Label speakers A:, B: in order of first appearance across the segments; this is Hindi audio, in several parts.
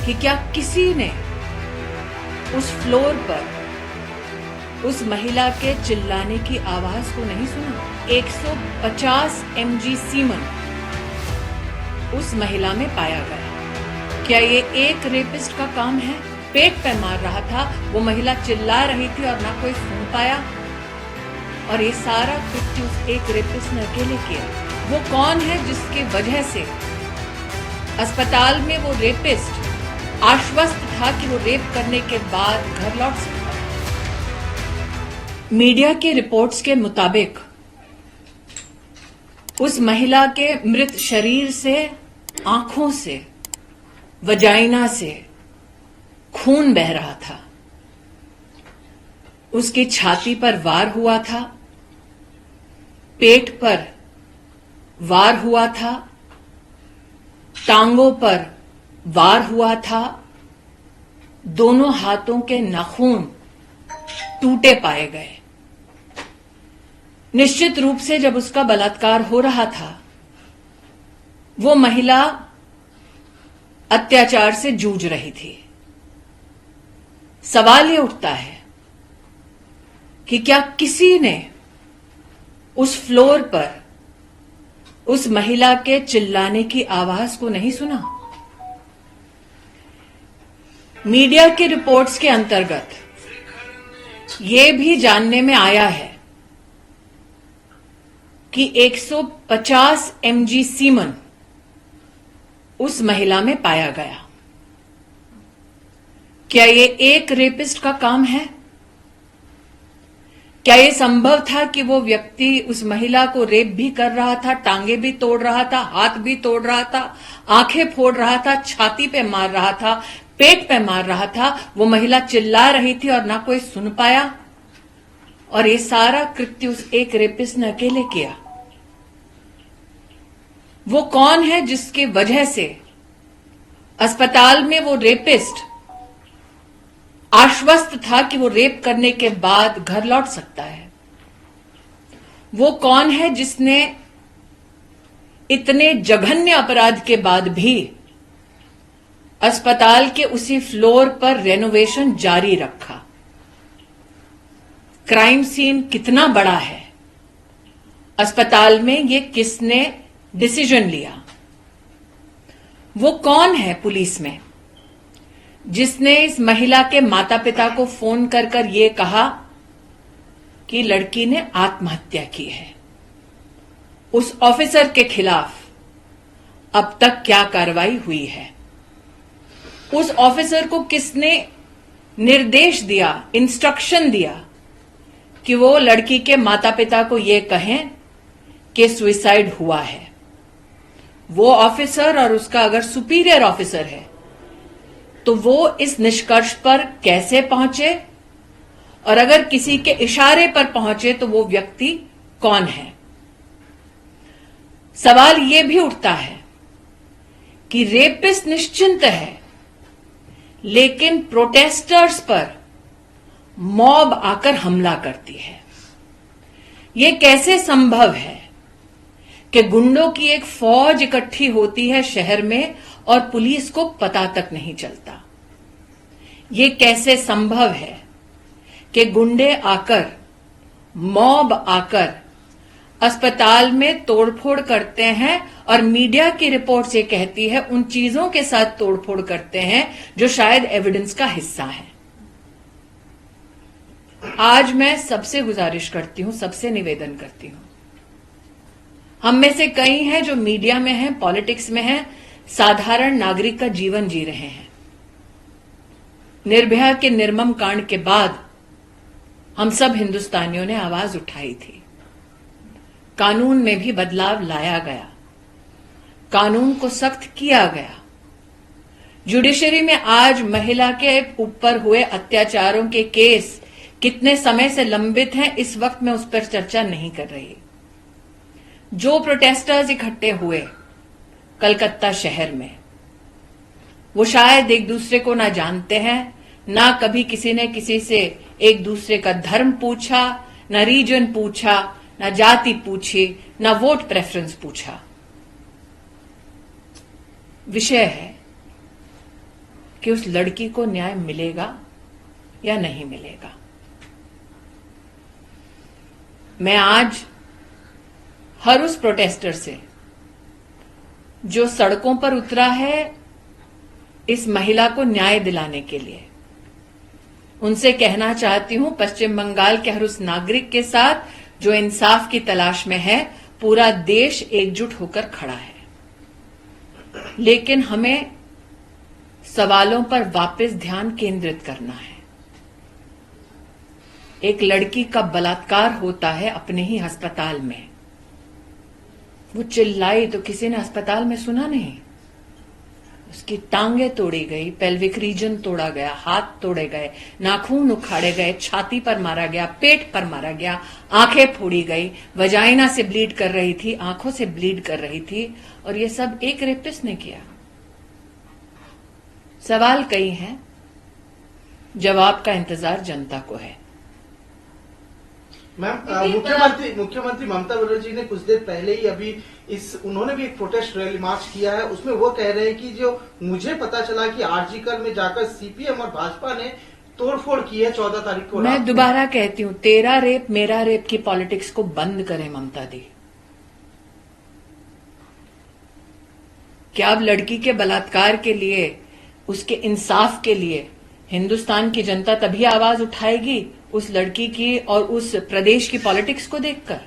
A: कि क्या किसी ने उस फ्लोर पर उस महिला के चिल्लाने की आवाज को नहीं सुना? 150 mg सीमन उस महिला में पाया गया। क्या ये एक रेपिस्ट का काम है? पेट पे मार रहा था, वो महिला चिल्ला रही थी और ना कोई सुन पाया, और ये सारा कृत्य उस एक रेपिस्ट ने अकेले किया। वो कौन है जिसकी वजह से अस्पताल में वो रेपिस्ट आश्वस्त था कि वो रेप करने के बाद घर लौट सकता है? मीडिया के रिपोर्ट्स के मुताबिक उस महिला के मृत शरीर से, आंखों से, वजाइना से खून बह रहा था। उसकी छाती पर वार हुआ था, पेट पर वार हुआ था, टांगों पर वार हुआ था, दोनों हाथों के नाखून टूटे पाए गए। निश्चित रूप से जब उसका बलात्कार हो रहा था, वो महिला अत्याचार से जूझ रही थी। सवाल ये उठता है कि क्या किसी ने उस फ्लोर पर उस महिला के चिल्लाने की आवाज को नहीं सुना? मीडिया की रिपोर्ट्स के अंतर्गत ये भी जानने में आया है कि 150 mg सीमन उस महिला में पाया गया। क्या ये एक रेपिस्ट का काम है? क्या ये संभव था कि वो व्यक्ति उस महिला को रेप भी कर रहा था, टांगे भी तोड़ रहा था, हाथ भी तोड़ रहा था, आंखें फोड़ रहा था, छाती पे मार रहा था, पेट पे मार रहा था, वो महिला चिल्ला रही थी और ना कोई सुन पाया, और ये सारा कृत्य उस एक रेपिस्ट ने अकेले किया? वो कौन है जिसकी वजह से अस्पताल में वो रेपिस्ट आश्वस्त था कि वो रेप करने के बाद घर लौट सकता है? वो कौन है जिसने इतने जघन्य अपराध के बाद भी अस्पताल के उसी फ्लोर पर रेनोवेशन जारी रखा? क्राइम सीन कितना बड़ा है, अस्पताल में ये किसने डिसीजन लिया? वो कौन है पुलिस में जिसने इस महिला के माता पिता को फोन कर ये कहा कि लड़की ने आत्महत्या की है? उस ऑफिसर के खिलाफ अब तक क्या कार्रवाई हुई है? उस ऑफिसर को किसने निर्देश दिया, इंस्ट्रक्शन दिया कि वो लड़की के माता पिता को ये कहें कि सुसाइड हुआ है? वो ऑफिसर और उसका अगर सुपीरियर ऑफिसर है तो वो इस निष्कर्ष पर कैसे पहुंचे, और अगर किसी के इशारे पर पहुंचे तो वो व्यक्ति कौन है? सवाल ये भी उठता है कि रेपिस्ट निश्चिंत है, लेकिन प्रोटेस्टर्स पर मॉब आकर हमला करती है। ये कैसे संभव है कि गुंडों की एक फौज इकट्ठी होती है शहर में और पुलिस को पता तक नहीं चलता? ये कैसे संभव है कि गुंडे आकर, मॉब आकर अस्पताल में तोड़फोड़ करते हैं, और मीडिया की रिपोर्ट ये कहती है उन चीजों के साथ तोड़फोड़ करते हैं जो शायद एविडेंस का हिस्सा है? आज मैं सबसे गुजारिश करती हूं, सबसे निवेदन करती हूं, हम में से कई हैं जो मीडिया में हैं, पॉलिटिक्स में हैं, साधारण नागरिक का जीवन जी रहे हैं। निर्भया के निर्मम कांड के बाद हम सब हिंदुस्तानियों ने आवाज उठाई थी। कानून में भी बदलाव लाया गया, कानून को सख्त किया गया। जुडिशरी में आज महिला के ऊपर हुए अत्याचारों के केस कितने समय से लंबित हैं, इस वक्त मैं उस पर चर्चा नहीं कर रही। जो प्रोटेस्टर्स इकट्ठे हुए कलकत्ता शहर में, वो शायद एक दूसरे को ना जानते हैं, ना कभी किसी ने किसी से एक दूसरे का धर्म पूछा, ना रीजन पूछा, ना जाति पूछी, ना वोट प्रेफरेंस पूछा। विषय है कि उस लड़की को न्याय मिलेगा या नहीं मिलेगा। मैं आज हर उस प्रोटेस्टर से जो सड़कों पर उतरा है इस महिला को न्याय दिलाने के लिए, उनसे कहना चाहती हूं, पश्चिम बंगाल के हर उस नागरिक के साथ जो इंसाफ की तलाश में है, पूरा देश एकजुट होकर खड़ा है। लेकिन हमें सवालों पर वापस ध्यान केंद्रित करना है। एक लड़की का बलात्कार होता है अपने ही अस्पताल में। वो चिल्लाई तो किसी ने अस्पताल में सुना नहीं। उसकी टांगे तोड़ी गई, पेल्विक रीजन तोड़ा गया, हाथ तोड़े गए, नाखून उखाड़े गए, छाती पर मारा गया, पेट पर मारा गया, आंखें फोड़ी गई, वजाइना से ब्लीड कर रही थी, आंखों से ब्लीड कर रही थी, और ये सब एक रेपिस्ट ने किया। सवाल कई हैं, जवाब का इंतजार जनता को है।
B: मैम, मुख्यमंत्री ममता बनर्जी ने कुछ देर पहले ही उन्होंने भी एक प्रोटेस्ट रैली मार्च किया है। उसमें वो कह रहे हैं कि जो मुझे पता चला कि आरजीकर में जाकर सीपीएम और भाजपा ने तोड़फोड़ की है 14 तारीख को।
A: मैं दोबारा कहती हूं, तेरा रेप मेरा रेप की पॉलिटिक्स को बंद करें ममता दी। क्या अब लड़की के बलात्कार के लिए, उसके इंसाफ के लिए हिंदुस्तान की जनता तभी आवाज उठाएगी उस लड़की की और उस प्रदेश की पॉलिटिक्स को देखकर?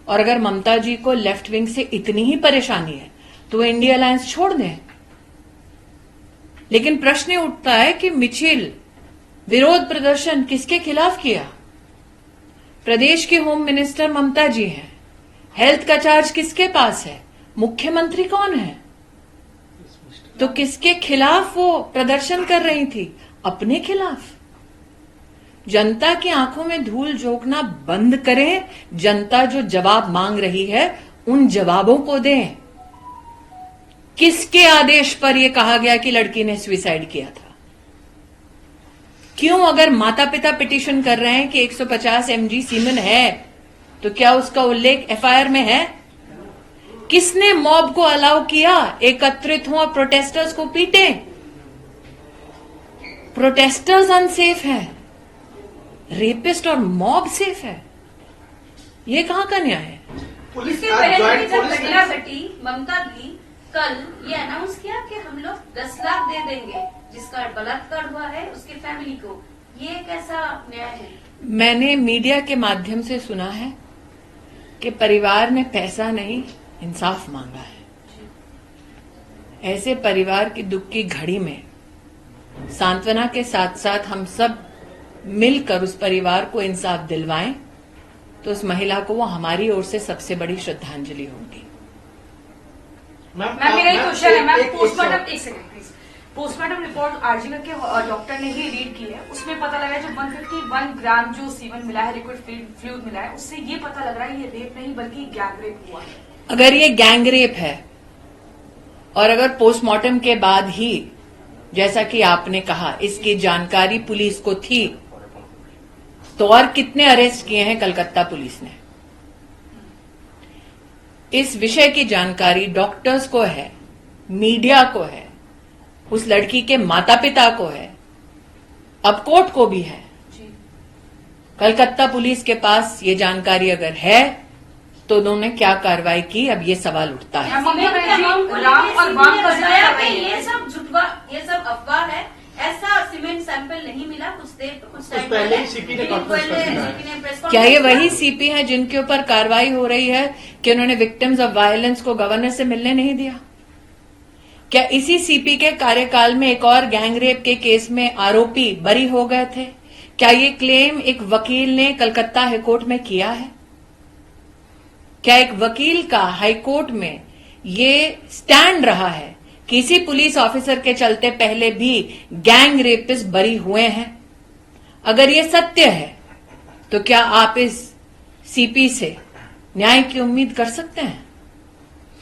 A: और अगर ममता जी को लेफ्ट विंग से इतनी ही परेशानी है तो इंडिया अलायंस छोड़ दें। लेकिन प्रश्न उठता है कि मिचिल विरोध प्रदर्शन किसके खिलाफ किया? प्रदेश की होम मिनिस्टर ममता जी हैं। हेल्थ का चार्ज किसके पास है? मुख्यमंत्री कौन है? तो किसके खिलाफ वो प्रदर्शन कर रही थी? अपने खिलाफ। जनता की आंखों में धूल झोंकना बंद करें। जनता जो जवाब मांग रही है उन जवाबों को दें। किसके आदेश पर यह कहा गया कि लड़की ने सुसाइड किया था? क्यों, अगर माता पिता पिटीशन कर रहे हैं कि 150 mg सीमेन है, तो क्या उसका उल्लेख एफआईआर में है? किसने मॉब को अलाउ किया एकत्रित हो और प्रोटेस्टर्स को पीटे? प्रोटेस्टर्स अनसेफ है, रेपिस्ट और मॉब सेफ है। ये कहां का न्याय है?
C: इसके पहले जब घटना घटी, ममता दी कल ये अनाउंस किया कि हम लोग 10 लाख दे देंगे जिसका बलात्कार हुआ है उसकी फैमिली को। ये कैसा न्याय है?
A: मैंने मीडिया के माध्यम से सुना है कि परिवार ने पैसा नहीं, इंसाफ मांगा है। ऐसे परिवार की दुख की घड़ी में सांत्वना के साथ साथ हम सब मिलकर उस परिवार को इंसाफ दिलवाएं तो उस महिला को वो हमारी ओर से सबसे बड़ी श्रद्धांजलि होगी।
D: मैम, मेरा एक क्वेश्चन है मैम। पोस्टमार्टम, एक second please. Postmortem report RG Kar के डॉक्टर ने ही रीड की है। उसमें पता लगा है जो 151 ग्राम जो सीवन मिला है, लिक्विड फ्लूइड मिला है, उससे ये पता लग रहा है ये रेप नहीं बल्कि गैंग रेप हुआ है।
A: अगर ये गैंग रेप है और अगर पोस्टमार्टम के बाद ही, जैसा कि आपने कहा, इसकी जानकारी पुलिस को थी, तो और कितने अरेस्ट किए हैं कलकत्ता पुलिस ने? इस विषय की जानकारी डॉक्टर्स को है, मीडिया को है, उस लड़की के माता पिता को है, अब कोर्ट को भी है। कलकत्ता पुलिस के पास ये जानकारी अगर है तो उन्होंने क्या कार्रवाई की, अब ये सवाल उठता है।
C: ये सब अफवाह है, ऐसा सीमेंट सैंपल नहीं मिला। कुछ टाइम पहले सीपी ने
A: क्या ये वही सीपी हैं जिनके ऊपर कार्रवाई हो रही है कि उन्होंने विक्टिम्स ऑफ वायलेंस को गवर्नर से मिलने नहीं दिया? क्या इसी सीपी के कार्यकाल में एक और गैंग रेप के केस में आरोपी बरी हो गए थे? क्या ये क्लेम एक वकील ने कलकत्ता हाईकोर्ट में किया है? क्या एक वकील का हाईकोर्ट में ये स्टैंड रहा है किसी पुलिस ऑफिसर के चलते पहले भी गैंग रेपिस्ट बरी हुए हैं? अगर ये सत्य है तो क्या आप इस सीपी से न्याय की उम्मीद कर सकते हैं?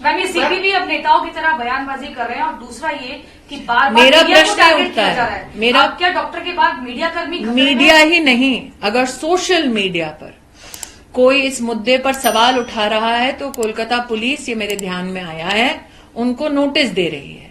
D: मैम, ये सीपी भी अब नेताओं की तरह बयानबाजी कर रहे हैं और दूसरा ये कि बार
A: मेरा प्रश्न उठता है, मेरा
D: क्या डॉक्टर के बाद मीडिया कर्मी,
A: मीडिया ही नहीं, अगर सोशल मीडिया पर कोई इस मुद्दे पर सवाल उठा रहा है तो कोलकाता पुलिस, ये मेरे ध्यान में आया है, उनको नोटिस दे रही है।